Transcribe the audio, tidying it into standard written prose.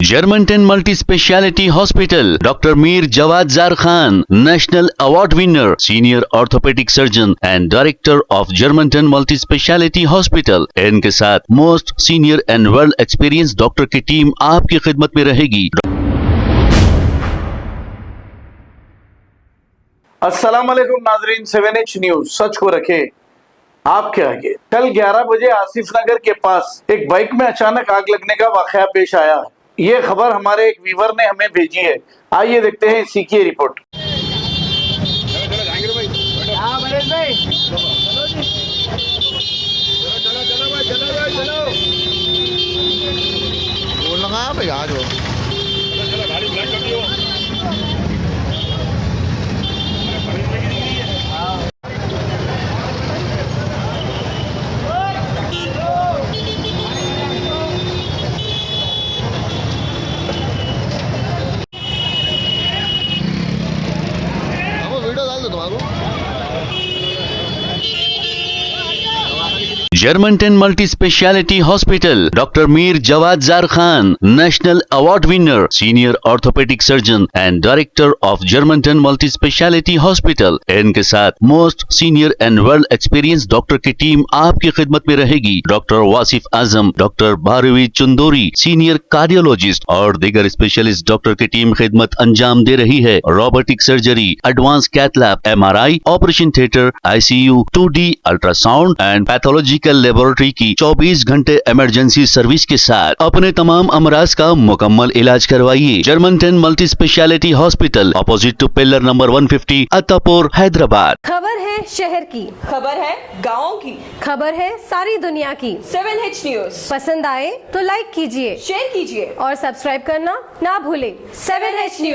Germantown Multi Speciality Hospital, Dr. Mir Jawad Zar Khan, National Award winner, Senior Orthopedic Surgeon and Director of Germantown Multi Speciality Hospital। इनके साथ most senior and world experience doctor की team आपकी खिदमत में रहेगी। अस्सलाम वालेकुम नाजरीन, 7H न्यूज सच को रखे आपके आगे। कल 11 बजे आसिफ नगर के पास एक बाइक में अचानक आग लगने का वाकया पेश आया है। ये खबर हमारे एक व्यूवर ने हमें भेजी है। आइए देखते हैं इसी की report. Germantown Multi Speciality Hospital, Dr. Mir Jawad Zar Khan, National Award winner, Senior Orthopedic Surgeon and Director of Germantown Multi Speciality Hospital। इनके साथ most senior and world experience doctor की टीम आपकी खिदमत में रहेगी। डॉक्टर वासिफ आजम, doctor Bharvi चुंदोरी, senior cardiologist और दीगर specialist doctor की टीम खिदमत अंजाम दे रही है। Robotic surgery, advance cath lab, MRI, operation theatre, ICU, 2D ultrasound and pathological laboratory की 24 घंटे इमरजेंसी सर्विस के साथ अपने तमाम अमराज का मुकम्मल इलाज करवाइए। Germanton multi speciality hospital, opposite to pillar number 150, Attapur, Hyderabad. खबर है शहर की, खबर है गाँव की, खबर है सारी दुनिया की। 7H न्यूज पसंद आए तो लाइक कीजिए, शेयर कीजिए और सब्सक्राइब करना ना भूलें। 7H news.